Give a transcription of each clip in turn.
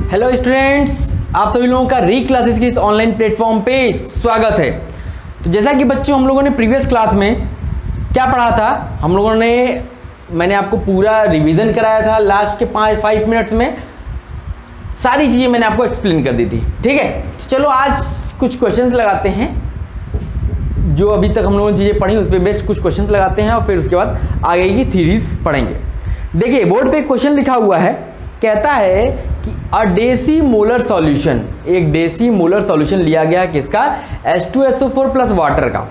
Hello students, आप सभी लोगों का री क्लासेस के इस ऑनलाइन प्लेटफॉर्म पे स्वागत है। तो जैसा कि बच्चों हम लोगों ने प्रीवियस क्लास में क्या पढ़ा था, हम लोगों ने मैंने आपको पूरा रिवीजन कराया था। लास्ट के 5 मिनट्स में सारी चीज़ें मैंने आपको एक्सप्लेन कर दी थी। ठीक है, तो चलो आज कुछ क्वेश्चंस लगाते हैं। जो अभी तक हम लोगों ने चीज़ें पढ़ी उस पर बेस्ट कुछ क्वेश्चंस लगाते हैं और फिर उसके बाद आगे की थ्योरीज पढ़ेंगे। देखिए बोर्ड पे क्वेश्चन लिखा हुआ है, कहता है कि अ डेसी मोलर सॉल्यूशन, एक डेसी मोलर सॉल्यूशन लिया गया है किसका, H2SO4 प्लस वाटर का।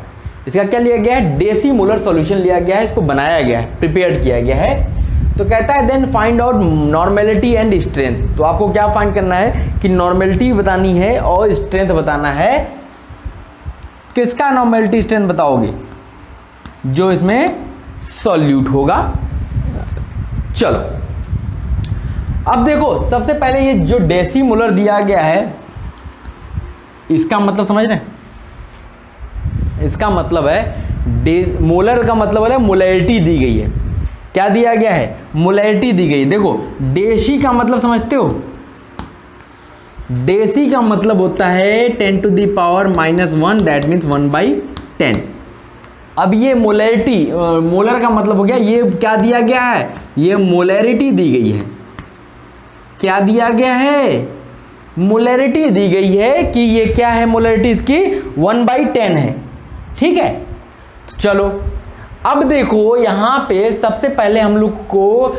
इसका क्या लिया गया है, डेसी मोलर सॉल्यूशन लिया गया है, इसको बनाया गया है, प्रिपेयर किया गया है। तो कहता है then find out normality and strength. तो आपको क्या फाइंड करना है कि नॉर्मेलिटी बतानी है और स्ट्रेंथ बताना है। किसका नॉर्मेलिटी स्ट्रेंथ बताओगे, जो इसमें सॉल्यूट होगा। चलो अब देखो, सबसे पहले ये जो डेसी मोलर दिया गया है इसका मतलब समझ रहे हैं, इसका मतलब है मोलर का मतलब है मोलैरिटी दी गई है। क्या दिया गया है, मोलैरिटी दी गई है। देखो डेसी का मतलब समझते हो, डेसी का मतलब होता है 10 to the power -1, that means 1/10। अब ये मोलैरिटी, मोलर का मतलब हो गया, ये क्या दिया गया है, ये मोलैरिटी दी गई है। क्या दिया गया है, मोलैरिटी दी गई है कि ये क्या है, मोलैरिटी इसकी 1/10 है। ठीक है, तो चलो अब देखो यहाँ पे सबसे पहले हम लोग को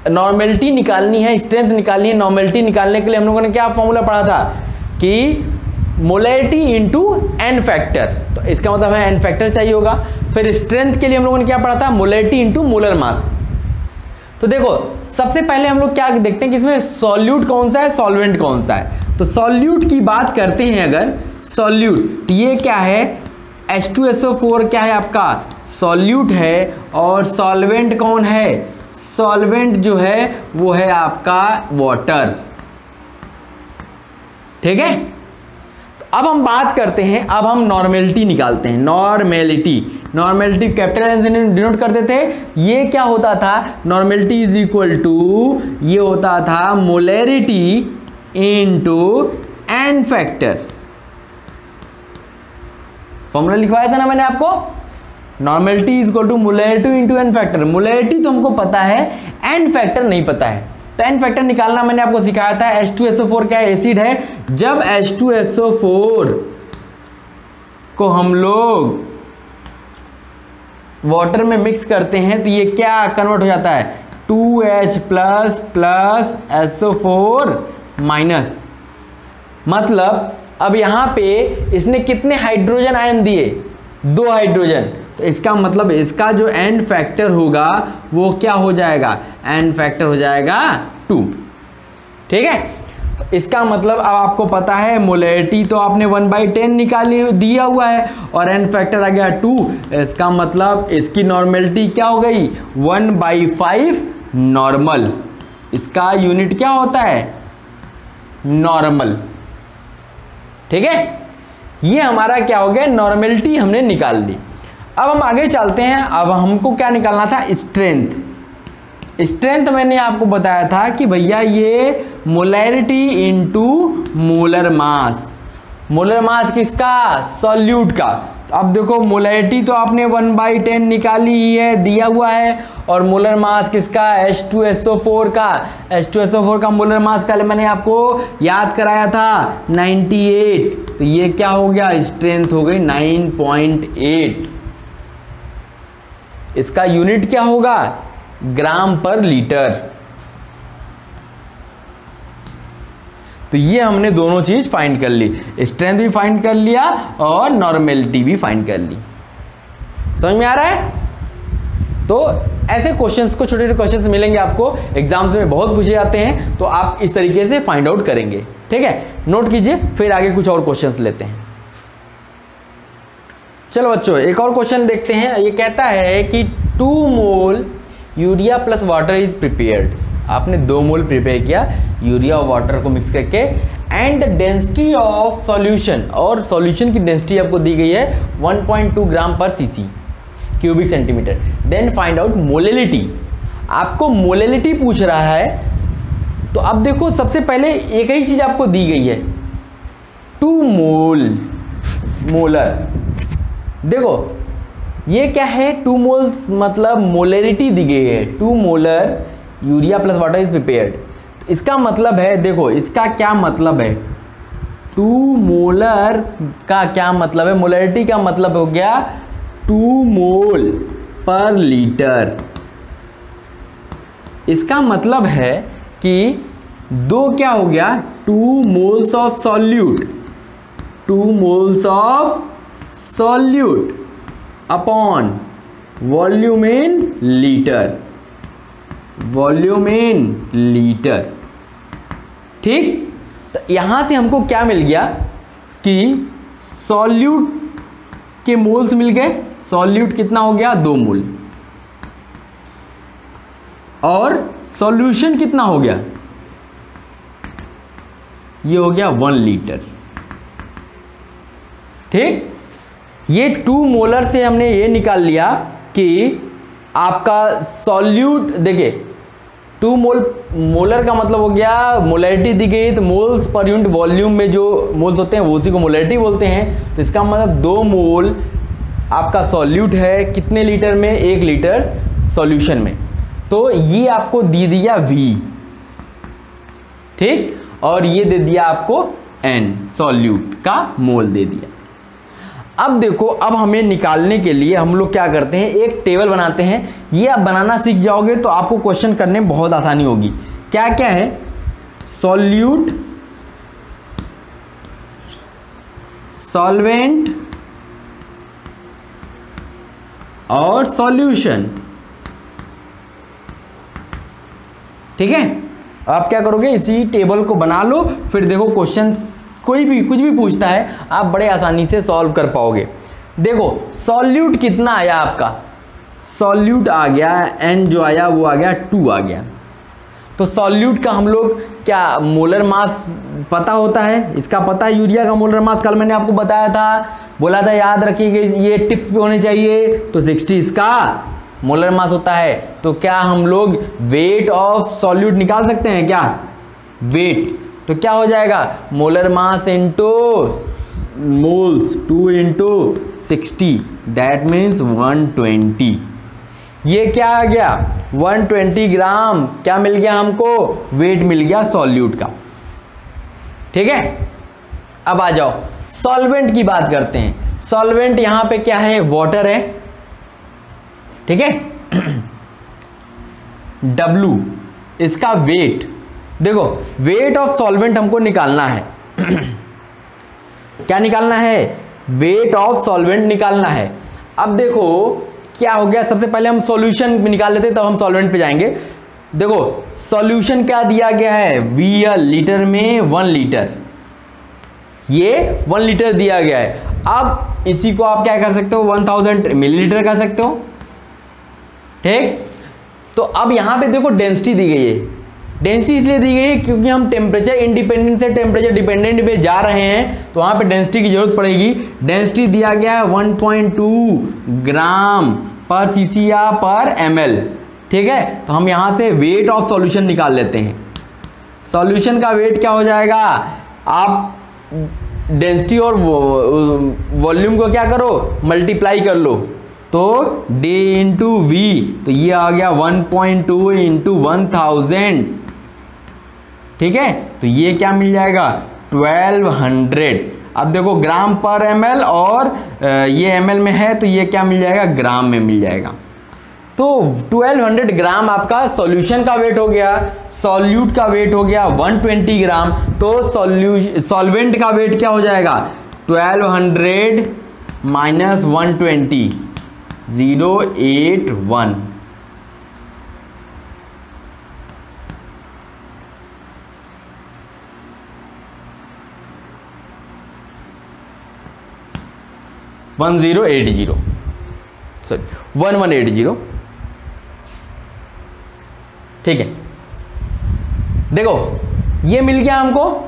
नॉर्मेलिटी निकालनी है, स्ट्रेंथ निकालनी है। नॉर्मेलिटी निकालने के लिए हम लोगों ने क्या फॉर्मूला पढ़ा था कि मोलैरिटी इंटू एन फैक्टर। तो इसका मतलब है एन फैक्टर चाहिए होगा। फिर स्ट्रेंथ के लिए हम लोगों ने क्या पढ़ा था, मोलैरिटी इंटू मोलर मास। तो देखो सबसे पहले हम लोग क्या देखते हैं कि इसमें सॉल्यूट कौन सा है, सॉल्वेंट कौन सा है। तो सॉल्यूट की बात करते हैं, अगर सॉल्यूट ये क्या है, H2SO4 क्या है आपका, सॉल्यूट है। और सॉल्वेंट कौन है, सॉल्वेंट जो है वो है आपका वाटर। ठीक है, तो अब हम बात करते हैं, अब हम नॉर्मेलिटी निकालते हैं। नॉर्मेलिटी कैपिटल एन से डिनोट करते थे। ये क्या होता था, नॉर्मेलिटी इज इक्वल टू, ये होता था molarity into N factor. Formula लिखवाया था ना मैंने आपको, normality is equal to molarity into N factor. Molarity तो हमको पता है, एन फैक्टर नहीं पता है। तो एन फैक्टर निकालना मैंने आपको सिखाया था। H2SO4 क्या एसिड है, जब H2SO4 को हम लोग वाटर में मिक्स करते हैं तो ये क्या कन्वर्ट हो जाता है, 2H प्लस SO4 माइनस। मतलब अब यहाँ पे इसने कितने हाइड्रोजन आयन दिए, 2 हाइड्रोजन। तो इसका मतलब इसका जो एन फैक्टर होगा वो क्या हो जाएगा, एन फैक्टर हो जाएगा 2। ठीक है, तो इसका मतलब अब आपको पता है मोलैरिटी तो आपने 1/10 निकाली दिया हुआ है और एन फैक्टर आ गया 2। इसका मतलब इसकी नॉर्मेलिटी क्या हो गई, 1/5 नॉर्मल। इसका यूनिट क्या होता है, नॉर्मल। ठीक है, ये हमारा क्या हो गया, नॉर्मेलिटी हमने निकाल दी। अब हम आगे चलते हैं। अब हमको क्या निकालना था, स्ट्रेंथ। स्ट्रेंथ मैंने आपको बताया था कि भैया ये molarity into molar mass. Molar mass किसका, सॉल्यूट का। तो अब देखो मोलैरिटी तो आपने 1/10 निकाली ही है, दिया हुआ है। और मोलर मास किसका, H2SO4 का। H2SO4 का मोलर मास कल मैंने आपको याद कराया था 98। तो ये क्या हो गया, स्ट्रेंथ हो गई 9.8। इसका यूनिट क्या होगा, ग्राम पर लीटर। तो ये हमने दोनों चीज फाइंड कर ली, स्ट्रेंथ भी फाइंड कर लिया और नॉर्मेलिटी भी फाइंड कर ली। समझ में आ रहा है। तो ऐसे क्वेश्चंस को, छोटे छोटे क्वेश्चंस मिलेंगे आपको एग्जाम्स में, बहुत पूछे जाते हैं। तो आप इस तरीके से फाइंड आउट करेंगे। ठीक है, नोट कीजिए, फिर आगे कुछ और क्वेश्चंस लेते हैं। चलो बच्चों एक और क्वेश्चन देखते हैं। ये कहता है कि 2 mole urea plus water is prepared. आपने 2 मोल प्रिपेयर किया यूरिया और वाटर को मिक्स करके, एंड डेंसिटी ऑफ सॉल्यूशन, और सॉल्यूशन की डेंसिटी आपको दी गई है 1.2 gram per cc cubic centimetre. Then find out molarity. आपको मोलैरिटी पूछ रहा है तो अब देखो सबसे पहले एक ही चीज आपको दी गई है, 2 मोलर। देखो ये क्या है, 2 मोल्स मतलब मोलरिटी दी गई है, 2 molar urea plus water is prepared. इसका मतलब है, देखो इसका क्या मतलब है, 2 मोलर का क्या मतलब है, मोलरिटी का मतलब हो गया 2 मोल पर लीटर। इसका मतलब है कि 2 क्या हो गया, 2 moles of solute, 2 moles of solute upon volume in litre, volume in litre. ठीक, तो यहां से हमको क्या मिल गया कि सॉल्यूट के मोल्स मिल गए। सॉल्यूट कितना हो गया, 2 मोल, और सॉल्यूशन कितना हो गया, ये हो गया 1 लीटर। ठीक, ये 2 मोलर से हमने ये निकाल लिया कि आपका सॉल्यूट, देखिए 2 मोलर का मतलब हो गया, मोलरिटी दी गई तो मोल्स पर यूनिट वॉल्यूम में जो मोल्स होते हैं वो उसी को मोलरिटी बोलते हैं। तो इसका मतलब 2 मोल आपका सॉल्यूट है कितने लीटर में, 1 लीटर सॉल्यूशन में। तो ये आपको दे दिया V, ठीक, और ये दे दिया आपको N, सॉल्यूट का मोल दे दिया। अब देखो, अब हमें निकालने के लिए हम लोग क्या करते हैं, एक टेबल बनाते हैं। ये आप बनाना सीख जाओगे तो आपको क्वेश्चन करने में बहुत आसानी होगी। क्या क्या है, सॉल्यूट, सॉल्वेंट और सॉल्यूशन। ठीक है, आप क्या करोगे, इसी टेबल को बना लो, फिर देखो क्वेश्चन कोई भी कुछ भी पूछता है आप बड़े आसानी से सॉल्व कर पाओगे। देखो सॉल्यूट कितना आया आपका, सॉल्यूट आ गया N जो आया वो आ गया 2 आ गया। तो सॉल्यूट का हम लोग क्या मोलर मास पता होता है, इसका पता है यूरिया का मोलर मास, कल मैंने आपको बताया था, बोला था याद रखिएगा, ये टिप्स पे होने चाहिए। तो 60 इसका मोलर मास होता है। तो क्या हम लोग वेट ऑफ सॉल्यूट निकाल सकते हैं क्या, वेट, तो क्या हो जाएगा, molar mass into moles, 2 into 60, that means 120। ये क्या आ गया, 120 ग्राम क्या मिल गया हमको, वेट मिल गया सॉल्यूट का। ठीक है, अब आ जाओ सॉल्वेंट की बात करते हैं। सॉल्वेंट यहां पे क्या है, वाटर है। ठीक है, W इसका वेट, देखो वेट ऑफ सॉल्वेंट हमको निकालना है। क्या निकालना है, वेट ऑफ सॉल्वेंट निकालना है। अब देखो क्या हो गया, सबसे पहले हम सॉल्यूशन निकाल लेते हैं तब हम सॉल्वेंट पे जाएंगे। देखो सॉल्यूशन क्या दिया गया है, VL, लीटर में 1 लीटर, ये 1 लीटर दिया गया है। अब इसी को आप क्या कर सकते हो, 1000 मिलीलीटर कर सकते हो। ठीक, तो अब यहां पे देखो डेंसिटी दी गई है। डेंसिटी इसलिए दी गई है क्योंकि हम टेम्परेचर इंडिपेंडेंट से टेम्परेचर डिपेंडेंट पे जा रहे हैं, तो वहां पे डेंसिटी की जरूरत पड़ेगी। डेंसिटी दिया गया है 1.2 ग्राम पर cc या पर ml। ठीक है, तो हम यहां से वेट ऑफ सॉल्यूशन निकाल लेते हैं। सॉल्यूशन का वेट क्या हो जाएगा, आप डेंसिटी और वॉल्यूम को क्या करो, मल्टीप्लाई कर लो, तो D इंटू V, तो ये आ गया 1.2 इंटू 1000। ठीक है, तो ये क्या मिल जाएगा, 1200। अब देखो ग्राम पर ml और ये ml में है, तो ये क्या मिल जाएगा, ग्राम में मिल जाएगा। तो 1200 ग्राम आपका सॉल्यूशन का वेट हो गया, सॉल्यूट का वेट हो गया 120 ग्राम। तो सॉल्वेंट का वेट क्या हो जाएगा, 1200 माइनस 120, 081। सॉरी 1180। ठीक है, देखो ये मिल गया हमको,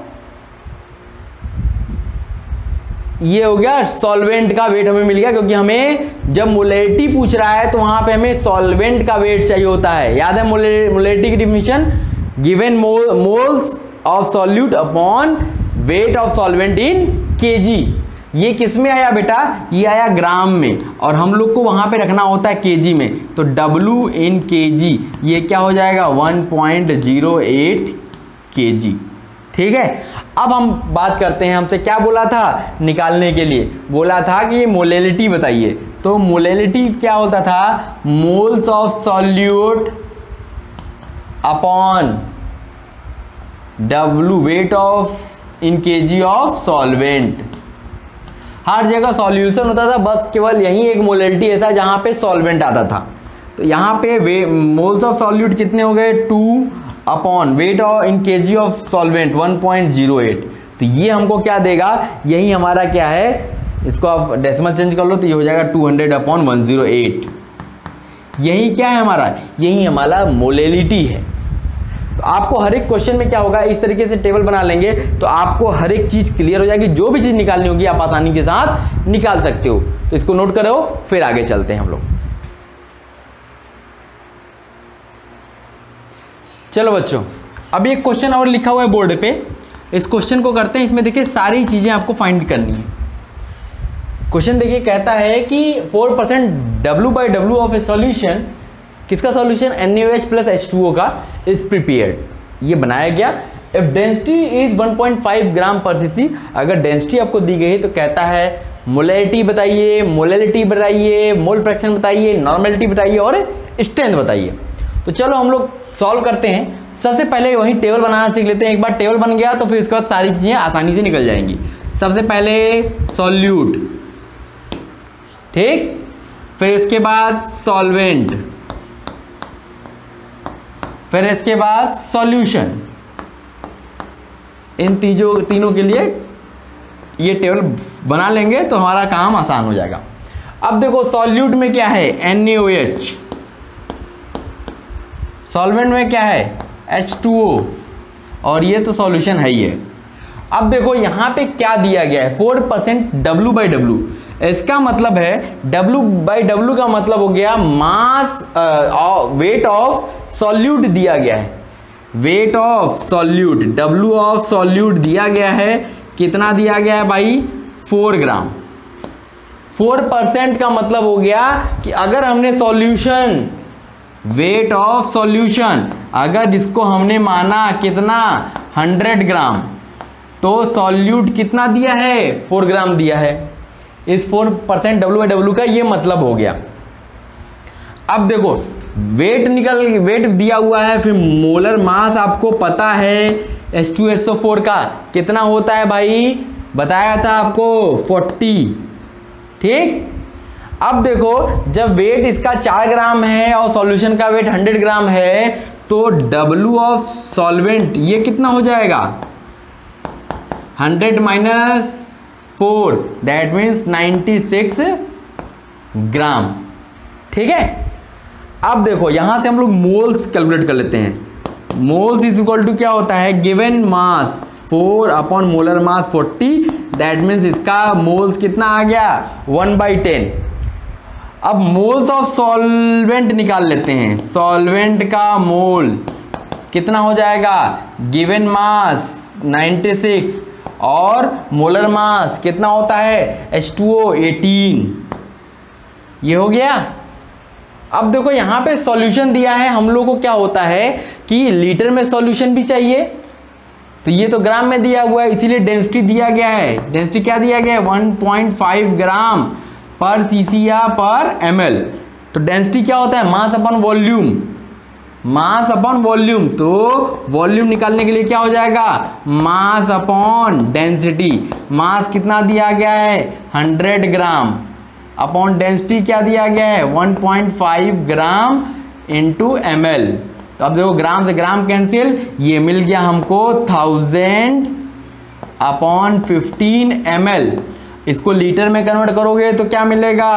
ये हो गया सॉल्वेंट का वेट हमें मिल गया, क्योंकि हमें जब मोलरिटी पूछ रहा है तो वहां पे हमें सॉल्वेंट का वेट चाहिए होता है। याद है मोलरिटी की definition, given moles of solute upon weight of solvent in KG. ये किस में आया बेटा, ये आया ग्राम में, और हम लोग को वहां पे रखना होता है केजी में, तो W इन केजी ये क्या हो जाएगा 1.08 केजी। ठीक है, अब हम बात करते हैं, हमसे क्या बोला था निकालने के लिए, बोला था कि मोलेलिटी बताइए। तो मोलेलिटी क्या होता था, moles of solute upon W weight of in KG of solvent. हर जगह सॉल्यूशन होता था, बस केवल यही एक मोलेलिटी ऐसा जहां पे सॉल्वेंट आता था। तो यहाँ पे मोल्स ऑफ सॉल्यूट कितने हो गए 2 upon weight of in KG of solvent 1.08। तो ये हमको क्या देगा, यही हमारा क्या है, इसको आप डेसिमल चेंज कर लो तो ये हो जाएगा 200/108। यही क्या है हमारा, यही हमारा मोलेलिटी है। तो आपको हर एक क्वेश्चन में क्या होगा, इस तरीके से टेबल बना लेंगे तो आपको हर एक चीज क्लियर हो जाएगी, जो भी चीज निकालनी होगी आप आसानी के साथ निकाल सकते हो। तो इसको नोट करो, फिर आगे चलते हैं हम लोग। चलो बच्चों, अब एक क्वेश्चन और लिखा हुआ है बोर्ड पे, इस क्वेश्चन को करते हैं। इसमें देखिए सारी चीजें आपको फाइंड करनी है। क्वेश्चन देखिए कहता है कि 4% W/W ऑफ ए सॉल्यूशन, किसका सॉल्यूशन NaOH प्लस H2O का, इज प्रिपेयर्ड। ये बनाया गया if density is 1.5 gram per cc। अगर डेंसिटी आपको दी गई है तो कहता है मोलेलिटी बताइए, मोलेलिटी बताइए, मोल फ्रैक्शन बताइए, नॉर्मेलिटी बताइए और स्ट्रेंथ बताइए। तो चलो हम लोग सॉल्व करते हैं। सबसे पहले वही टेबल बनाना सीख लेते हैं। एक बार टेबल बन गया तो फिर उसके बाद सारी चीजें आसानी से निकल जाएंगी। सबसे पहले सॉल्यूट, ठीक, फिर इसके बाद सॉल्वेंट, फिर इसके बाद सॉल्यूशन। इन तीनों के लिए ये टेबल बना लेंगे तो हमारा काम आसान हो जाएगा। अब देखो सॉल्यूट में क्या है NaOH, सॉल्वेंट में क्या है H2O, और ये तो सॉल्यूशन है ही है। अब देखो यहाँ पे क्या दिया गया है 4% W/W। इसका मतलब है W/W का मतलब हो गया मास, वेट ऑफ सॉल्यूट दिया गया है, weight of solute, W of solute दिया गया है। कितना दिया गया है भाई 4 ग्राम। 4% का मतलब हो गया कि अगर हमने सॉल्यूशन, वेट ऑफ सॉल्यूशन, अगर इसको हमने माना कितना 100 ग्राम, तो सॉल्यूट कितना दिया है 4 ग्राम दिया है। इस 4% W/W का ये मतलब हो गया। अब देखो वेट वेट दिया हुआ है, फिर मोलर मास आपको पता है H2SO4 का कितना होता है भाई, बताया था आपको 40, ठीक। अब देखो जब वेट इसका 4 ग्राम है और सॉल्यूशन का वेट 100 ग्राम है, तो W ऑफ सॉल्वेंट ये कितना हो जाएगा 100 माइनस 4, दैट मीन्स 96 ग्राम, ठीक है। अब देखो यहां से हम लोग मोल्स कैलकुलेट कर लेते हैं। मोल्स इज इक्वल टू क्या होता है, given mass 4 upon molar mass 40, that means इसका मोल्स कितना आ गया 1/10। अब मोल्स ऑफ सॉल्वेंट निकाल लेते हैं। सॉल्वेंट का मोल कितना हो जाएगा, गिवन मास 96 और मोलर मास कितना होता है H2O 18, ये हो गया। अब देखो यहां पे सॉल्यूशन दिया है, हम लोग को क्या होता है कि लीटर में सॉल्यूशन भी चाहिए, तो ये तो ग्राम में दिया हुआ है, इसीलिए डेंसिटी दिया गया है। डेंसिटी क्या दिया गया है 1.5 ग्राम पर cc या पर ml। तो डेंसिटी क्या होता है mass upon volume, mass upon volume. तो वॉल्यूम निकालने के लिए क्या हो जाएगा मास अपॉन डेंसिटी। मास कितना दिया गया है 100 ग्राम अपॉन डेंसिटी क्या दिया गया है 1.5 ग्राम इंटू ml। तो अब देखो ग्राम से ग्राम कैंसिल, ये मिल गया हमको 1000 अपॉन 15 ml। इसको लीटर में कन्वर्ट करोगे तो क्या मिलेगा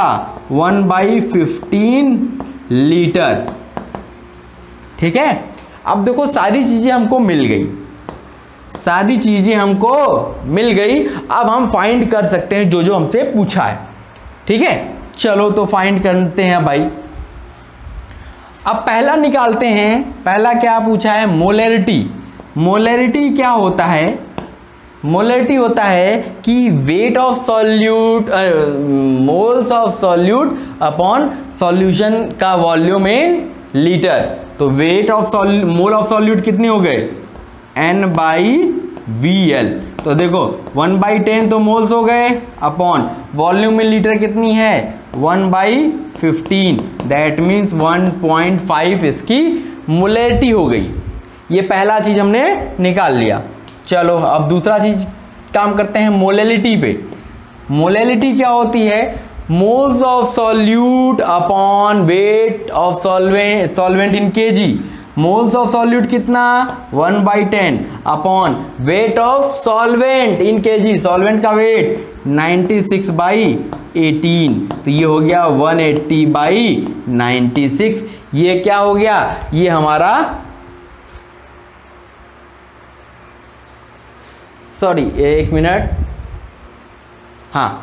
1/15 लीटर, ठीक है। अब देखो सारी चीजें हमको मिल गई, सारी चीजें हमको मिल गई। अब हम फाइंड कर सकते हैं जो जो हमसे पूछा है, ठीक है। चलो तो फाइंड करते हैं भाई। अब पहला निकालते हैं। पहला क्या पूछा है? मोलैरिटी। मोलैरिटी क्या होता है? मोलैरिटी होता है कि weight of solute, moles of solute upon solution का वॉल्यूम इन लीटर। तो weight of mole of solute कितने हो गए? N/VL। तो देखो 1/10 तो मोल्स हो गए, अपॉन वॉल्यूम इन लीटर कितनी है? 1/15। दैट मीन्स 1.5 इसकी मोलैरिटी हो गई। ये पहला चीज हमने निकाल लिया। चलो अब दूसरा चीज काम करते हैं मोलैलिटी पे। मोलैलिटी क्या होती है? Moles of solute upon weight of solvent in KG. Moles of solute कितना? 1/10 upon weight of solvent in KG. Solvent का वेट 96/18। तो ये हो गया 180/96। ये क्या हो गया? ये हमारा, सॉरी एक मिनट, हाँ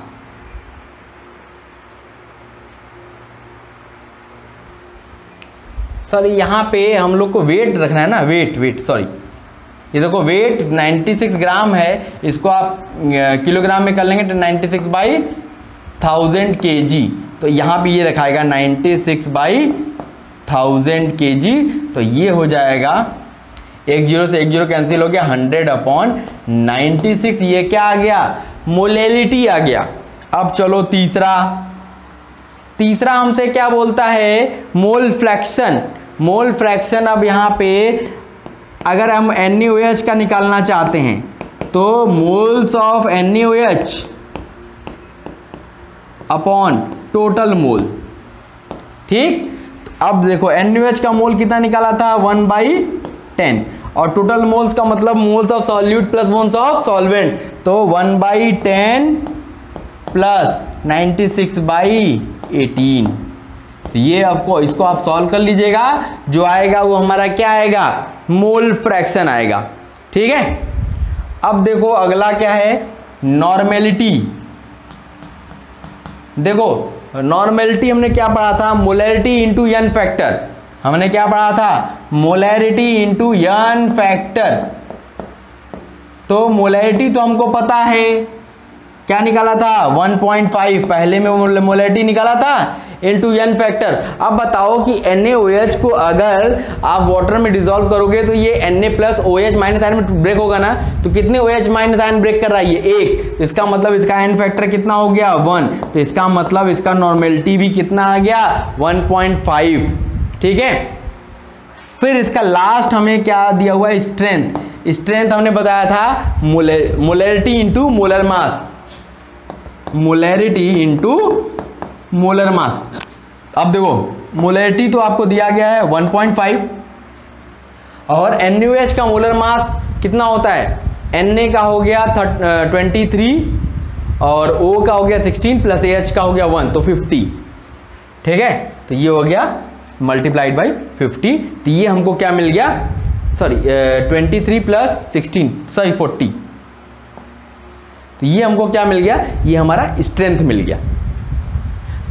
सॉरी यहाँ पे हम लोग को वेट रखना है ना, वेट सॉरी, ये देखो वेट 96 ग्राम है, इसको आप किलोग्राम में कर लेंगे तो 96/1000 kg। तो यहाँ पे ये रखाएगा 96/1000 kg। तो ये हो जाएगा, एक जीरो से एक जीरो कैंसिल हो गया, 100/96। ये क्या आ गया? मोलैलिटी आ गया। अब चलो तीसरा हमसे क्या बोलता है? Mole fraction. Mole fraction. अब यहाँ पे अगर हम NaOH का निकालना चाहते हैं तो moles of NaOH upon total mole. ठीक, अब देखो NaOH का मोल कितना निकाला था? 1/10। और टोटल मोल्स का मतलब moles of solute plus moles of solvent. तो 1/10 प्लस 96/18। तो ये आपको, इसको आप सॉल्व कर लीजिएगा। जो आएगा वो हमारा क्या आएगा? मोल फ्रैक्शन आएगा। ठीक है। अब देखो अगला क्या है? नॉर्मेलिटी। देखो नॉर्मेलिटी हमने क्या पढ़ा था? Molarity into n factor. हमने क्या पढ़ा था? Molarity into n factor. तो मोलैरिटी तो हमको पता है, क्या निकाला था? 1.5 पहले में मोलैरिटी निकाला था, इंटू n फैक्टर। अब बताओ कि NaOH को अगर आप वाटर में डिसॉल्व करोगे तो ये Na plus OH minus ion में ब्रेक होगा ना। तो कितने OH माइनस आयन ब्रेक कर रहा है? ये 1। तो इसका मतलब इसका n फैक्टर कितना हो गया? 1। तो इसका मतलब इसका नॉर्मेलिटी भी कितना आ गया? 1.5। ठीक है। फिर इसका लास्ट हमें क्या दिया हुआ है? स्ट्रेंथ। स्ट्रेंथ हमने बताया था molarity into molar mass. Molarity into molar mass. अब देखो मोलैरिटी तो आपको दिया गया है 1.5 और NaOH का मोलर मास कितना होता है? Na का हो गया 23 और O का हो गया 16 प्लस AH का हो गया 1, तो 50। ठीक है। तो ये हो गया मल्टीप्लाइड बाई 50। तो ये हमको क्या मिल गया? Sorry 23 plus 16 sorry 40। तो ये हमको क्या मिल गया? ये हमारा स्ट्रेंथ मिल गया।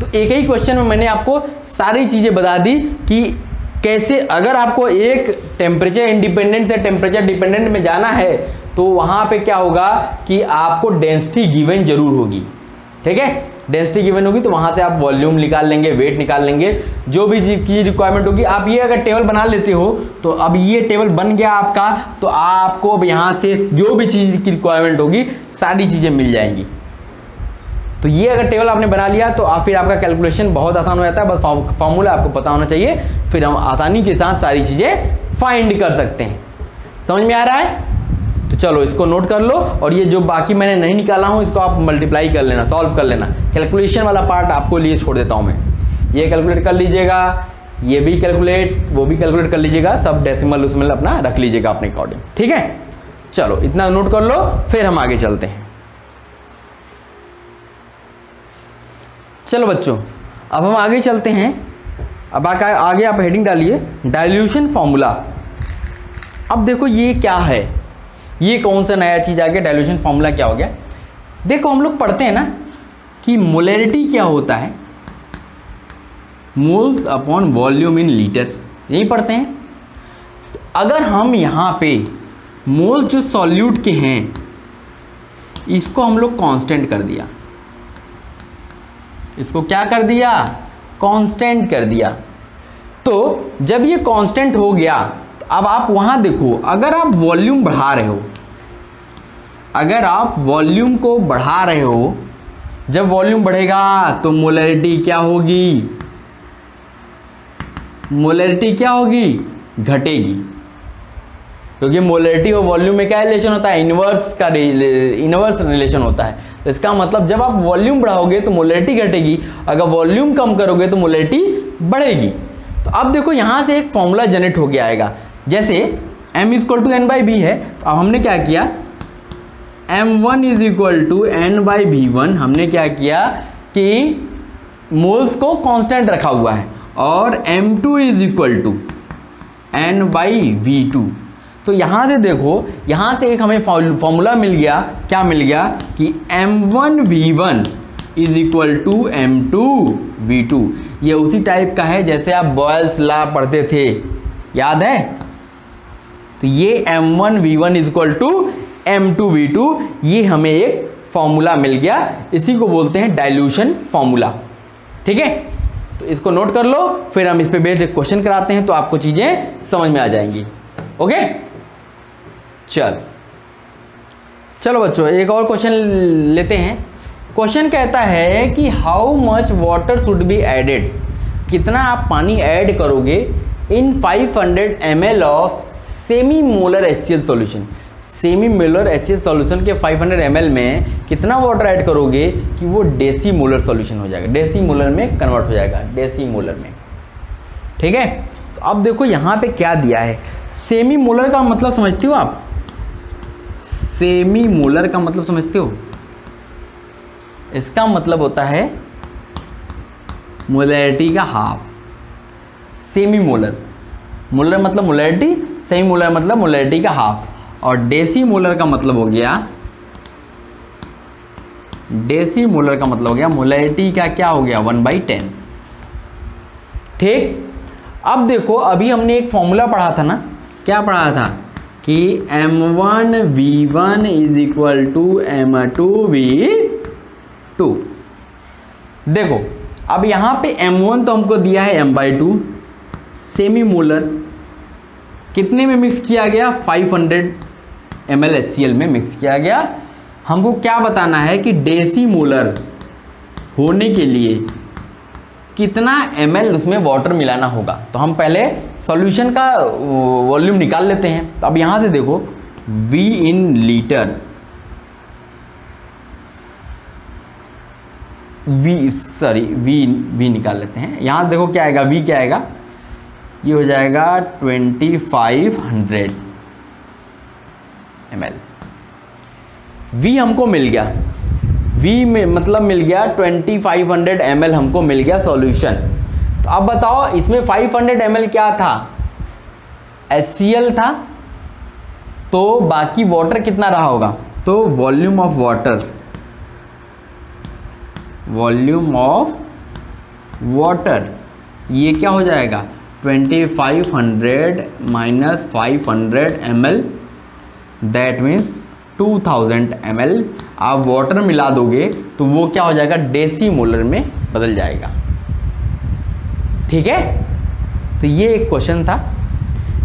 तो एक ही क्वेश्चन में मैंने आपको सारी चीज़ें बता दी कि कैसे, अगर आपको एक टेम्परेचर इंडिपेंडेंट से टेम्परेचर डिपेंडेंट में जाना है तो वहाँ पे क्या होगा कि आपको डेंसिटी गिवन जरूर होगी। ठीक है। डेंसिटी गिवन होगी तो वहाँ से आप वॉल्यूम निकाल लेंगे, वेट निकाल लेंगे, जो भी चीज़ की रिक्वायरमेंट होगी। आप ये अगर टेबल बना लेते हो तो अब ये टेबल बन गया आपका, तो आपको अब यहाँ से जो भी चीज़ की रिक्वायरमेंट होगी सारी चीज़ें मिल जाएंगी। तो ये अगर टेबल आपने बना लिया तो फिर आपका कैलकुलेशन बहुत आसान हो जाता है। बस फॉर्मूला आपको पता होना चाहिए, फिर हम आसानी के साथ सारी चीज़ें फाइंड कर सकते हैं। समझ में आ रहा है? तो चलो इसको नोट कर लो, और ये जो बाकी मैंने नहीं निकाला हूँ इसको आप मल्टीप्लाई कर लेना, सॉल्व कर लेना। कैलकुलेशन वाला पार्ट आपको लिए छोड़ देता हूँ मैं। ये कैलकुलेट कर लीजिएगा, ये भी कैलकुलेट, वो भी कैलकुलेट कर लीजिएगा, सब डेसिमल उसमें अपना रख लीजिएगा अपने अकॉर्डिंग। ठीक है। चलो इतना नोट कर लो, फिर हम आगे चलते हैं। चलो बच्चों अब हम आगे चलते हैं। अब आगे आप हेडिंग डालिए डाइल्यूशन फॉर्मूला। अब देखो ये क्या है, ये कौन सा नया चीज़ आ गया? डाइल्यूशन फॉर्मूला क्या हो गया? देखो हम लोग पढ़ते हैं ना कि मोलैरिटी क्या होता है। Moles upon volume in litre, यही पढ़ते हैं। तो अगर हम यहाँ पे मोल्स जो सॉल्यूट के हैं इसको हम लोग कांस्टेंट कर दिया, इसको क्या कर दिया, कांस्टेंट कर दिया। तो जब ये कांस्टेंट हो गया तो अब आप वहां देखो, अगर आप वॉल्यूम बढ़ा रहे हो, अगर आप वॉल्यूम को बढ़ा रहे हो, जब वॉल्यूम बढ़ेगा तो मोलैरिटी क्या होगी, मोलैरिटी क्या होगी, घटेगी, क्योंकि मोलैरिटी और वॉल्यूम में क्या रिलेशन होता है, इनवर्स रिलेशन होता है। तो इसका मतलब जब आप वॉल्यूम बढ़ाओगे तो मोलैरिटी घटेगी, अगर वॉल्यूम कम करोगे तो मोलैरिटी बढ़ेगी। तो अब देखो यहाँ से एक फॉर्मूला जनरेट हो गया आएगा, जैसे m इक्वल टू n/b है, तो अब हमने क्या किया, m1 is equal to n/v1, हमने क्या किया कि मोल्स को कांस्टेंट रखा हुआ है, और m2 is equal to n/v2। तो यहाँ से देखो, यहाँ से एक हमें फॉर्मूला मिल गया, क्या मिल गया कि m1v1 is equal to m2v2। ये उसी टाइप का है जैसे आप बॉयल्स लॉ पढ़ते थे, याद है। तो ये m1v1 is equal to m2v2, ये हमें एक फॉर्मूला मिल गया, इसी को बोलते हैं डाइल्यूशन फॉर्मूला। ठीक है, तो इसको नोट कर लो, फिर हम इस पे बेस्ड एक क्वेश्चन कराते हैं तो आपको चीजें समझ में आ जाएंगी। ओके, चलो बच्चों एक और क्वेश्चन लेते हैं। क्वेश्चन कहता है कि how much water should be added, कितना आप पानी ऐड करोगे in 500 ml of semi molar HCl solution. Semi molar HCl solution के 500 ml में कितना वाटर ऐड करोगे कि वो डेसी मोलर सॉल्यूशन हो जाएगा, डेसी मोलर में कन्वर्ट हो जाएगा, डेसी मोलर में। ठीक है, तो अब देखो यहाँ पे क्या दिया है, सेमी मोलर का मतलब समझते हो आप, सेमी मोलर का मतलब समझते हो, इसका मतलब होता है मोलैरिटी का हाफ। सेमी मोलर, मोलर मतलब मोलैरिटी, सेमी मोलर मतलब मोलैरिटी का हाफ, और डेसी मोलर का मतलब हो गया, डेसी मोलर का मतलब हो गया मोलैरिटी का क्या हो गया 1/10। ठीक, अब देखो अभी हमने एक फॉर्मूला पढ़ा था ना, क्या पढ़ा था कि m1v1 is equal to m2v2। देखो अब यहाँ पे m1 तो हमको दिया है m/2, सेमी मोलर कितने में मिक्स किया गया, 500 ml HCl में मिक्स किया गया। हमको क्या बताना है कि डेसी मोलर होने के लिए कितना ml उसमें वाटर मिलाना होगा। तो हम पहले सॉल्यूशन का वॉल्यूम निकाल लेते हैं। तो अब यहाँ से देखो V इन लीटर, V निकाल लेते हैं। यहाँ देखो क्या आएगा, V क्या आएगा, ये हो जाएगा 2500 ml। V हमको मिल गया, V में मतलब मिल गया 2500 ml हमको मिल गया सॉल्यूशन। तो अब बताओ इसमें 500 ml क्या था, HCl था, तो बाकी वाटर कितना रहा होगा, तो volume of water, volume of water ये क्या हो जाएगा 2500 minus 500 ml, that means 2000 ml। आप वाटर मिला दोगे तो वो क्या हो जाएगा, डेसी मोलर में बदल जाएगा। ठीक है, तो ये एक क्वेश्चन था,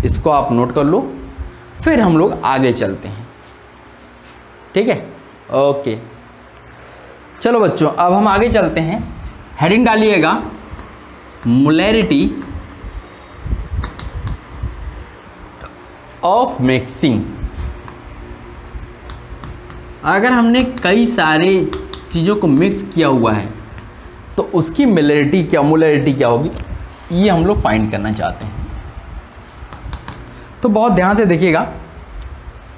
इसको आप नोट कर लो, फिर हम लोग आगे चलते हैं। ठीक है, ओके चलो बच्चों अब हम आगे चलते हैं। हेडिंग डालिएगा मोलैरिटी ऑफ मिक्सिंग। अगर हमने कई सारे चीज़ों को मिक्स किया हुआ है तो उसकी मोलैरिटी क्या होगी, ये हम लोग फाइंड करना चाहते हैं। तो बहुत ध्यान से देखिएगा,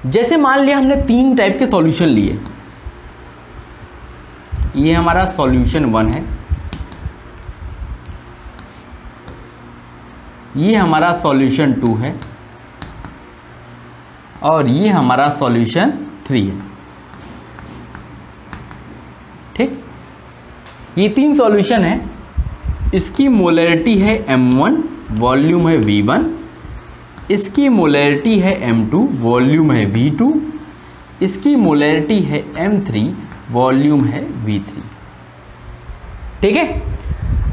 जैसे मान लिया हमने 3 टाइप के सॉल्यूशन लिए, ये हमारा सॉल्यूशन 1 है, ये हमारा सॉल्यूशन 2 है, और ये हमारा सॉल्यूशन 3 है। ठीक, ये 3 सॉल्यूशन है। इसकी मोलैरिटी है M1, वॉल्यूम है V1, इसकी मोलैरिटी है M2, वॉल्यूम है V2, इसकी मोलैरिटी है M3, वॉल्यूम है V3। ठीक है,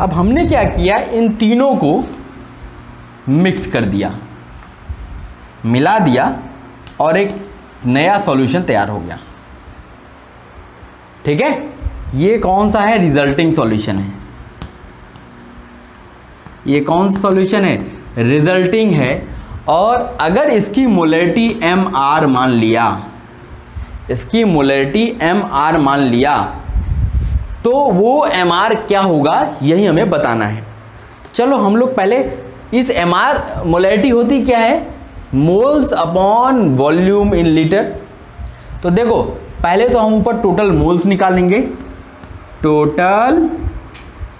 अब हमने क्या किया, इन तीनों को मिक्स कर दिया, मिला दिया और एक नया सॉल्यूशन तैयार हो गया। ठीक है, ये कौन सा है, रिजल्टिंग सॉल्यूशन है। ये कौन सा सॉल्यूशन है, रिजल्टिंग है। और अगर इसकी मोलैरिटी MR मान लिया, इसकी मोलैरिटी MR मान लिया, तो वो MR क्या होगा यही हमें बताना है। चलो हम लोग पहले इस MR, मोलैरिटी होती क्या है, moles upon volume in litre. तो देखो पहले तो हम ऊपर टोटल मोल्स निकालेंगे, टोटल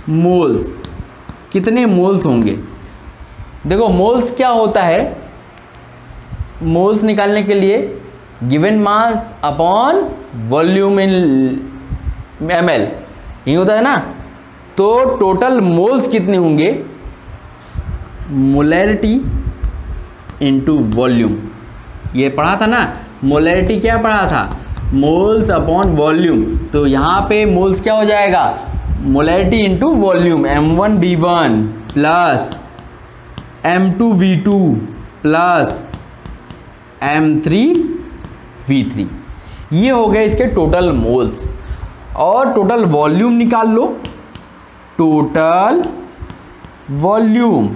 मोल्स, कितने मोल्स होंगे। देखो मोल्स क्या होता है, मोल्स निकालने के लिए गिवन मास अपॉन वॉल्यूम इन ml यही होता है ना। तो टोटल मोल्स कितने होंगे, मोलैरिटी इनटू वॉल्यूम, ये पढ़ा था ना, मोलैरिटी क्या पढ़ा था, मोल्स अपॉन वॉल्यूम। तो यहाँ पे मोल्स क्या हो जाएगा, molarity into volume, M1V1 plus M2V2 plus M3V3, ये हो गए इसके टोटल मोल्स। और टोटल वॉल्यूम निकाल लो, टोटल वॉल्यूम।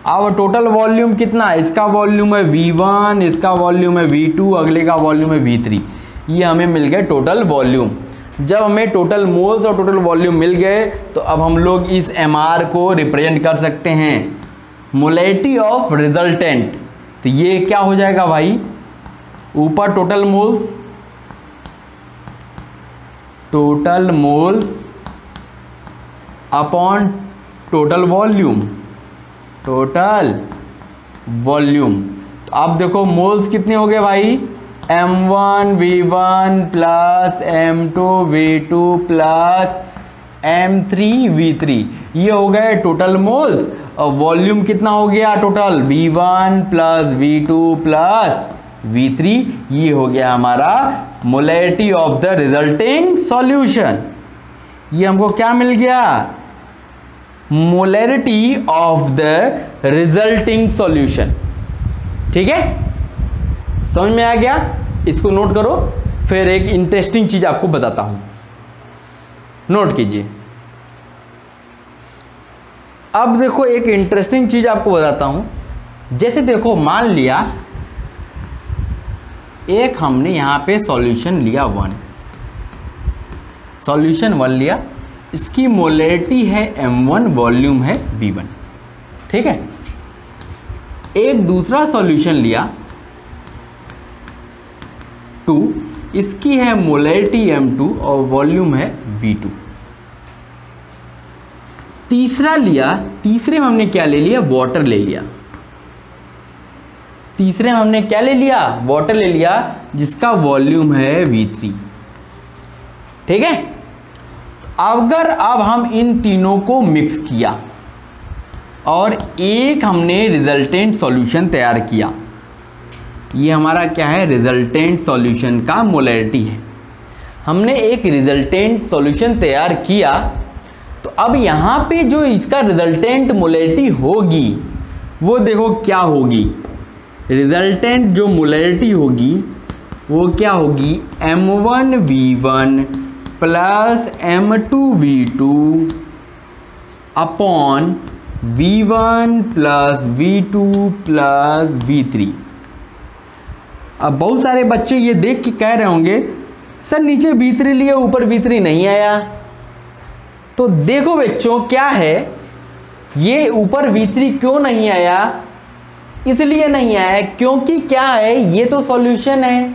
अब टोटल वॉल्यूम कितना, इसका वॉल्यूम है V1, इसका वॉल्यूम है V2, अगले का वॉल्यूम है V3, ये हमें मिल गए टोटल वॉल्यूम। जब हमें टोटल मोल्स और टोटल वॉल्यूम मिल गए तो अब हम लोग इस MR को रिप्रेजेंट कर सकते हैं, मोलैरिटी ऑफ रिजल्टेंट। तो ये क्या हो जाएगा भाई, ऊपर total moles, total moles upon total volume, total volume. तो अब देखो मोल्स कितने हो गए भाई, M1V1 plus M2V2 plus M3V3, ये हो गए टोटल मोल्स। और वॉल्यूम कितना हो गया total, V1 plus V2 plus V3, ये हो गया हमारा molarity of the resulting solution. ये हमको क्या मिल गया, molarity of the resulting solution. ठीक है, समझ में आ गया, इसको नोट करो। फिर एक इंटरेस्टिंग चीज आपको बताता हूं, नोट कीजिए। अब देखो एक इंटरेस्टिंग चीज आपको बताता हूं। जैसे देखो मान लिया एक हमने यहां पे सॉल्यूशन लिया 1, सॉल्यूशन 1 लिया, इसकी मोलैरिटी है M1, वॉल्यूम है V1। ठीक है, एक दूसरा सॉल्यूशन लिया 2, इसकी है मोलैरिटी M2 और वॉल्यूम है V2। तीसरा लिया, तीसरे में हमने क्या ले लिया, वाटर ले लिया। तीसरे में हमने क्या ले लिया, वाटर ले लिया, जिसका वॉल्यूम है V3। ठीक है, अगर अब हम इन तीनों को मिक्स किया और एक हमने रिजल्टेंट सॉल्यूशन तैयार किया, ये हमारा क्या है, रिजल्टेंट सॉल्यूशन का मोलैरिटी है। हमने एक रिजल्टेंट सॉल्यूशन तैयार किया, तो अब यहाँ पे जो इसका रिजल्टेंट मोलैरिटी होगी वो देखो क्या होगी, रिजल्टेंट जो मोलैरिटी होगी वो क्या होगी, M1V1 plus M2V2 upon V1 plus V2 plus V3। अब बहुत सारे बच्चे ये देख के कह रहे होंगे सर नीचे V3 लिए ऊपर V3 नहीं आया। तो देखो बच्चों क्या है, ये ऊपर V3 क्यों नहीं आया, इसलिए नहीं आया क्योंकि क्या है, ये तो सॉल्यूशन है,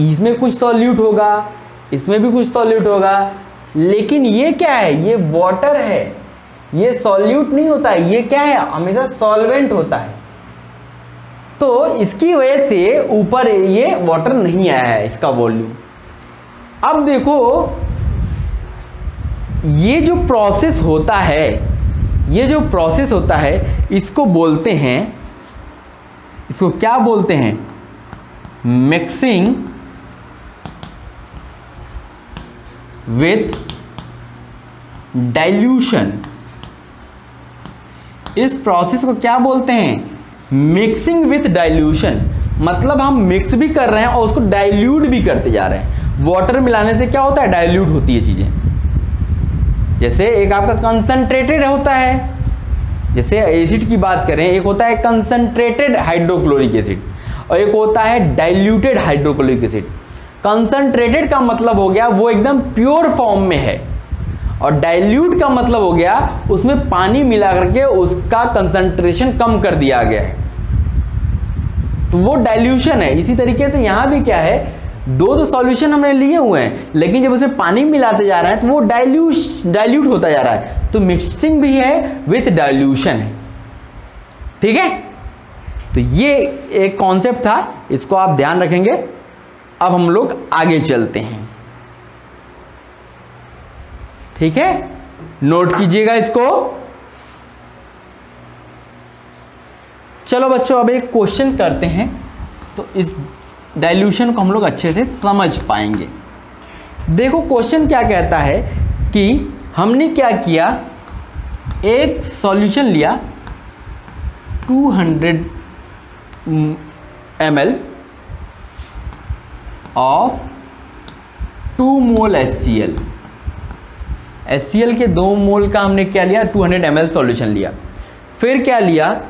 इसमें कुछ सॉल्यूट होगा, इसमें भी कुछ सॉल्यूट होगा, लेकिन ये क्या है, ये वाटर है, ये सॉल्यूट नहीं होता है, ये क्या है, हमेशा सॉल्वेंट होता है। तो इसकी वजह से ऊपर ये वाटर नहीं आया है, इसका वॉल्यूम। अब देखो ये जो प्रोसेस होता है, ये जो प्रोसेस होता है इसको बोलते हैं, इसको क्या बोलते हैं? Mixing with dilution. इस प्रोसेस को क्या बोलते हैं? Mixing with dilution. मतलब हम मिक्स भी कर रहे हैं और उसको डाइल्यूट भी करते जा रहे हैं। वाटर मिलाने से क्या होता है? डाइल्यूट होती है चीजें। जैसे एक आपका कंसंट्रेटेड होता है, जैसे एसिड की बात करें, एक होता है कंसंट्रेटेड हाइड्रोक्लोरिक एसिड और एक होता है डाइल्यूटेड हाइड्रोक्लोरिक एसिड। कंसंट्रेटेड का मतलब हो गया वो एकदम प्योर फॉर्म में है, और डाइल्यूट का मतलब हो गया उसमें पानी मिला करके उसका कंसंट्रेशन कम कर दिया गया है, तो वो डाइल्यूशन है। इसी तरीके से यहां भी क्या है, दो सॉल्यूशन हमने लिए हुए हैं, लेकिन जब उसमें पानी मिलाते जा रहे हैं तो वो डाइल्यूट होता जा रहा है। तो मिक्सिंग भी है विथ डाइल्यूशन है। ठीक है, तो ये एक कॉन्सेप्ट था, इसको आप ध्यान रखेंगे। अब हम लोग आगे चलते हैं। ठीक है, नोट कीजिएगा इसको। चलो बच्चों, अब एक क्वेश्चन करते हैं तो इस डाइल्यूशन को हम लोग अच्छे से समझ पाएंगे। देखो क्वेश्चन क्या कहता है कि हमने क्या किया, एक सॉल्यूशन लिया 200 ml of 2 mole HCl। HCl के 2 मोल का हमने क्या लिया, 200 ml सॉल्यूशन लिया। फिर क्या लिया,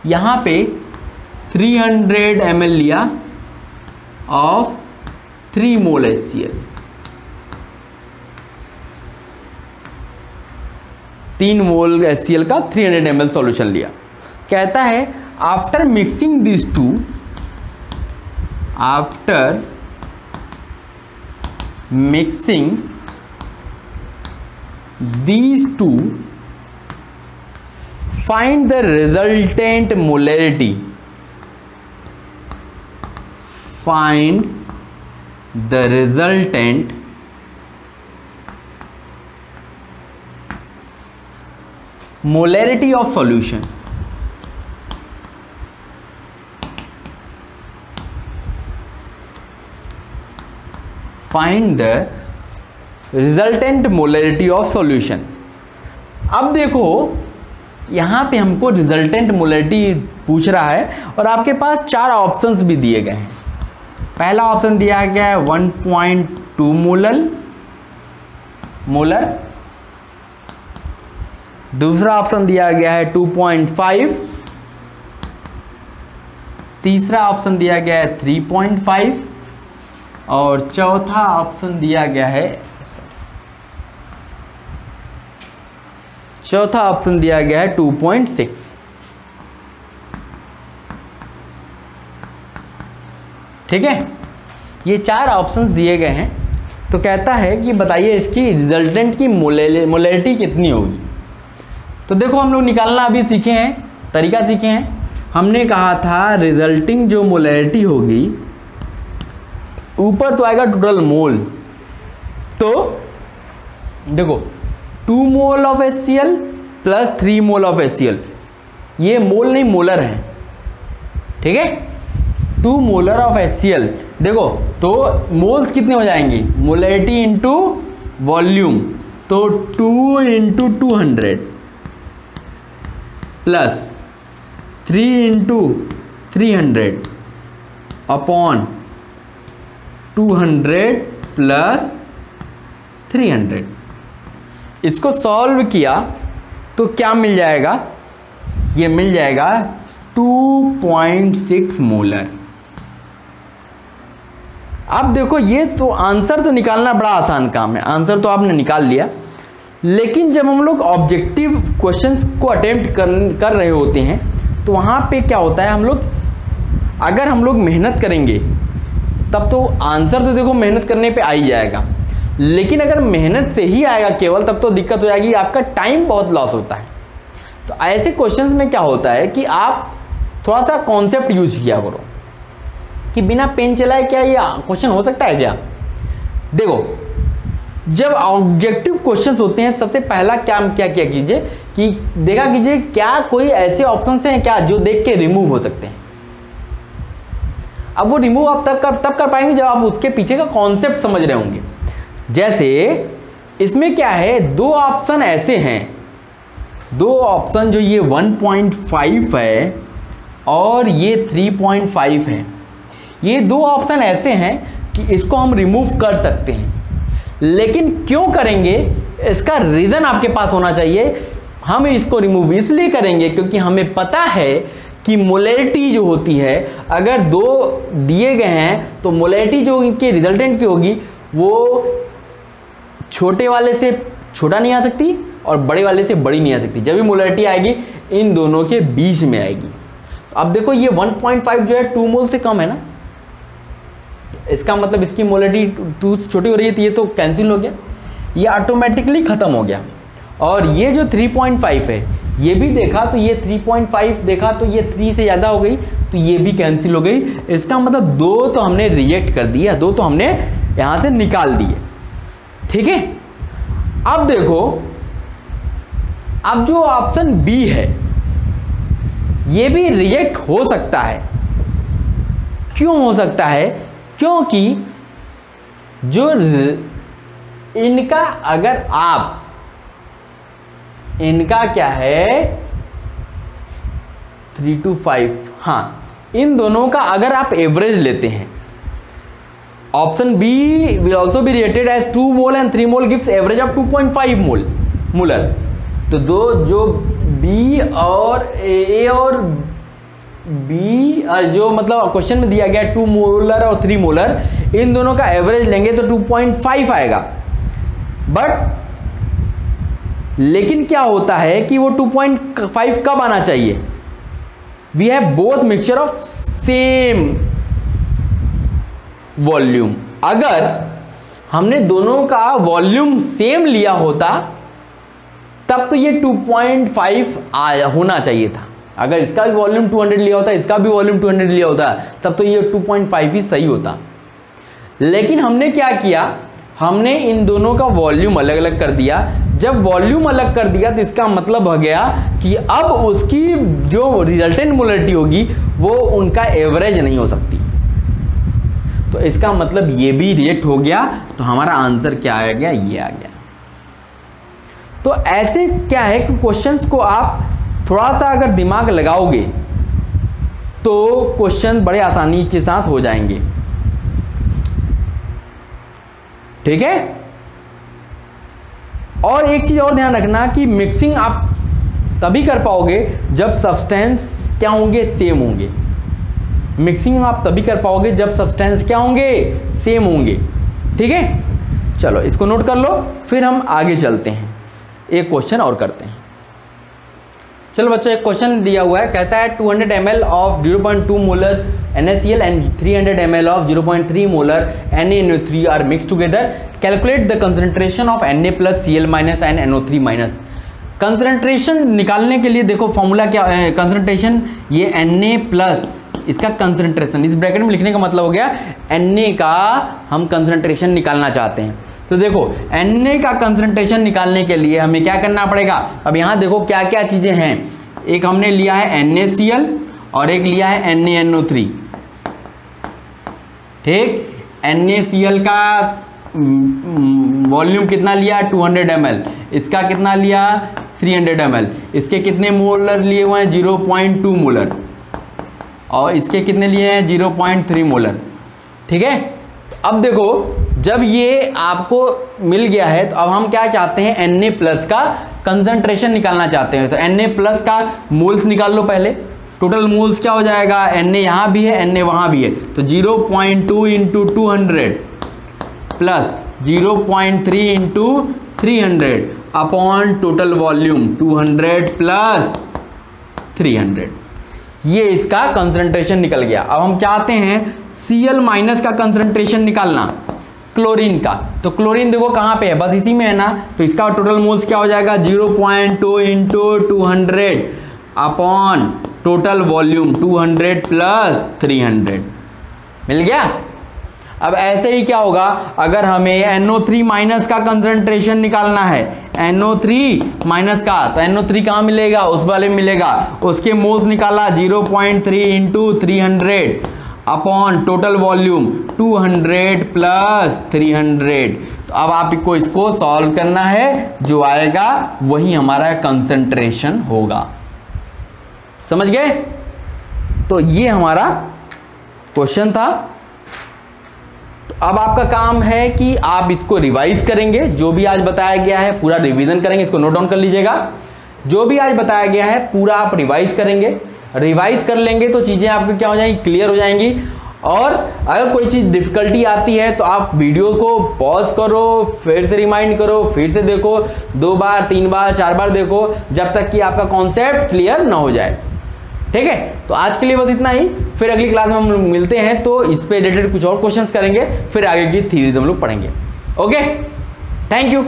यहाँ पे 300 ml लिया of 3 mole HCl। 3 mole HCl का 300 ml सॉल्यूशन लिया। कहता है after mixing this two, after mixing these two, find the resultant molarity. Find the resultant molarity of solution. Find the resultant molarity of solution. अब देखो यहाँ पे हमको resultant molarity पूछ रहा है और आपके पास 4 ऑप्शंस भी दिए गए हैं। पहला ऑप्शन दिया गया है 1.2 मोलर, दूसरा ऑप्शन दिया गया है 2.5, तीसरा ऑप्शन दिया गया है 3.5 और चौथा ऑप्शन दिया गया है, चौथा ऑप्शन दिया गया है 2.6। ठीक है, ये 4 ऑप्शंस दिए गए हैं। तो कहता है कि बताइए इसकी रिजल्टेंट की मोलरिटी कितनी होगी। तो देखो हम लोग निकालना अभी सीखे हैं, तरीका सीखे हैं। हमने कहा था रिजल्टिंग जो मोलरिटी होगी, ऊपर तो आएगा टोटल मोल। तो देखो 2 mole of HCl plus 3 mole of HCl, ये मोल नहीं मोलर है। ठीक है, 2 मोलर ऑफ HCl, देखो तो मोल्स कितने हो जाएंगे, मोलरिटी इंटू वॉल्यूम, तो 2 into 200 plus 3 into 300 upon 200 plus 300। इसको सॉल्व किया तो क्या मिल जाएगा, ये मिल जाएगा 2.6 मोलर। अब देखो ये तो आंसर तो निकालना बड़ा आसान काम है, आंसर तो आपने निकाल लिया, लेकिन जब हम लोग ऑब्जेक्टिव क्वेश्चंस को अटेम्प्ट कर रहे होते हैं तो वहाँ पे क्या होता है, हम लोग अगर हम लोग मेहनत करेंगे तब तो आंसर तो देखो मेहनत करने पे आ ही जाएगा, लेकिन अगर मेहनत से ही आएगा केवल तब तो दिक्कत हो जाएगी, आपका टाइम बहुत लॉस होता है। तो ऐसे क्वेश्चंस में क्या होता है कि आप थोड़ा सा कॉन्सेप्ट यूज किया करो कि बिना पेन चलाए क्या ये क्वेश्चन हो सकता है क्या। देखो जब ऑब्जेक्टिव क्वेश्चंस होते हैं सबसे पहला क्या क्या कीजिए कि देखा कीजिए क्या कोई ऐसे ऑप्शन हैं क्या जो देख के रिमूव हो सकते हैं। अब वो रिमूव आप तब कर पाएंगे जब आप उसके पीछे का कॉन्सेप्ट समझ रहे होंगे। जैसे इसमें क्या है, दो ऑप्शन ऐसे हैं, दो ऑप्शन जो ये 1.5 है और ये 3.5 है, ये दो ऑप्शन ऐसे हैं कि इसको हम रिमूव कर सकते हैं। लेकिन क्यों करेंगे, इसका रीज़न आपके पास होना चाहिए। हम इसको रिमूव इसलिए करेंगे क्योंकि हमें पता है कि मोलैरिटी जो होती है, अगर दो दिए गए हैं तो मोलैरिटी जो इनके रिजल्टेंट की होगी वो छोटे वाले से छोटा नहीं आ सकती और बड़े वाले से बड़ी नहीं आ सकती। जब भी मोलैरिटी आएगी इन दोनों के बीच में आएगी। तो अब देखो ये 1.5 जो है 2 मोल से कम है ना, इसका मतलब इसकी मोलैरिटी 2 से छोटी हो रही है, तो ये तो कैंसिल हो गया, ये ऑटोमेटिकली ख़त्म हो गया। और ये जो 3.5 है ये भी देखा तो ये 3.5 देखा तो ये 3 से ज़्यादा हो गई, तो ये भी कैंसिल हो गई। इसका मतलब 2 तो हमने रिजेक्ट कर दिया, 2 तो हमने यहाँ से निकाल दिए। ठीक है, अब देखो, अब जो ऑप्शन बी है ये भी रिजेक्ट हो सकता है। क्यों हो सकता है, क्योंकि जो इनका अगर आप इनका क्या है 3 to 5, हाँ इन दोनों का अगर आप एवरेज लेते हैं, option B will also be rated as 2 mole and 3 mole gives average of 2.5 molar. तो दो जो बी और ए और बी जो मतलब क्वेश्चन में दिया गया 2 मोलर और 3 मोलर, इन दोनों का एवरेज लेंगे तो 2.5 आएगा। बट लेकिन क्या होता है कि वो 2.5 कब आना चाहिए, we have both mixture of same volume. अगर हमने दोनों का वॉल्यूम सेम लिया होता तब तो ये 2.5 होना चाहिए था। अगर इसका भी वॉल्यूम 200 लिया होता, इसका भी वॉल्यूम 200 लिया होता, तब तो ये 2.5 ही सही होता। लेकिन हमने क्या किया, हमने इन दोनों का वॉल्यूम अलग अलग कर दिया। जब वॉल्यूम अलग कर दिया तो इसका मतलब हो गया कि अब उसकी जो रिजल्टेंट मोलैरिटी होगी वो उनका एवरेज नहीं हो सकती। तो इसका मतलब ये भी रिजेक्ट हो गया। तो हमारा आंसर क्या आ गया, ये आ गया। तो ऐसे क्या है कि क्वेश्चंस को आप थोड़ा सा अगर दिमाग लगाओगे तो क्वेश्चन बड़े आसानी के साथ हो जाएंगे। ठीक है, और एक चीज और ध्यान रखना कि मिक्सिंग आप तभी कर पाओगे जब सब्सटेंस क्या होंगे, सेम होंगे। मिक्सिंग आप तभी कर पाओगे जब सब्सटेंस क्या होंगे, सेम होंगे। ठीक है, चलो इसको नोट कर लो, फिर हम आगे चलते हैं, एक क्वेश्चन और करते हैं। चलो बच्चों, एक क्वेश्चन दिया हुआ है, कहता है 200 ml of 0.2 molar NaCl and 300 ml of 0.3 molar NaNO3 are mixed together. Calculate the concentration of Na plus Cl minus and NO3 minus. Concentration निकालने के लिए देखो फॉर्मूला क्या है, कंसंट्रेशन ये Na प्लस इसका कंसंट्रेशन, इस ब्रैकेट में लिखने का मतलब हो गया Na का हम कंसंट्रेशन निकालना चाहते हैं। तो देखो Na का कंसंट्रेशन निकालने के लिए हमें क्या करना पड़ेगा। अब यहाँ देखो क्या क्या चीज़ें हैं, एक हमने लिया है NaCl और एक लिया है NaNO3। ठीक, NaCl का वॉल्यूम कितना लिया 200 ml, इसका कितना लिया 300 ml, इसके कितने मोलर लिए हुए हैं 0.2 मोलर और इसके कितने लिए हैं 0.3 मोलर। ठीक है, अब देखो जब ये आपको मिल गया है तो अब हम क्या चाहते हैं, Na प्लस का कंसंट्रेशन निकालना चाहते हैं। तो Na प्लस का मोल्स निकाल लो पहले, टोटल मोल्स क्या हो जाएगा, Na यहाँ भी है Na वहाँ भी है, तो 0.2 into 200 plus 0.3 into 300 upon total volume 200 plus 300, ये इसका कंसंट्रेशन निकल गया। अब हम चाहते हैं Cl माइनस का कंसंट्रेशन निकालना क्लोरीन का। तो क्लोरीन देखो कहाँ पे है, बस इसी में है ना, तो इसका टोटल मोल्स क्या हो जाएगा 0.2 into 200 upon total volume 200 plus 300, मिल गया। अब ऐसे ही क्या होगा, अगर हमें NO3 माइनस का कंसंट्रेशन निकालना है, NO3 माइनस का, तो NO3 कहाँ मिलेगा, उस वाले में मिलेगा, उसके मोल्स निकाला 0.3 into 300 upon total volume 200 plus 300। तो अब आपको इसको सॉल्व करना है, जो आएगा वही हमारा कंसंट्रेशन होगा। समझ गए? तो ये हमारा क्वेश्चन था। तो अब आपका काम है कि आप इसको रिवाइज करेंगे, जो भी आज बताया गया है पूरा रिवीजन करेंगे, इसको नोट डाउन कर लीजिएगा। जो भी आज बताया गया है पूरा आप रिवाइज करेंगे, रिवाइज कर लेंगे तो चीजें आपको क्या हो जाएंगी, क्लियर हो जाएंगी। और अगर कोई चीज डिफिकल्टी आती है तो आप वीडियो को पॉज करो, फिर से रिमाइंड करो, फिर से देखो, 2 बार 3 बार 4 बार देखो, जब तक कि आपका कॉन्सेप्ट क्लियर ना हो जाए। ठीक है, तो आज के लिए बस इतना ही। फिर अगली क्लास में हम लोग मिलते हैं, तो इस पे रिलेटेड कुछ और क्वेश्चंस करेंगे, फिर आगे की थ्योरीज हम लोग पढ़ेंगे। Okay, thank you.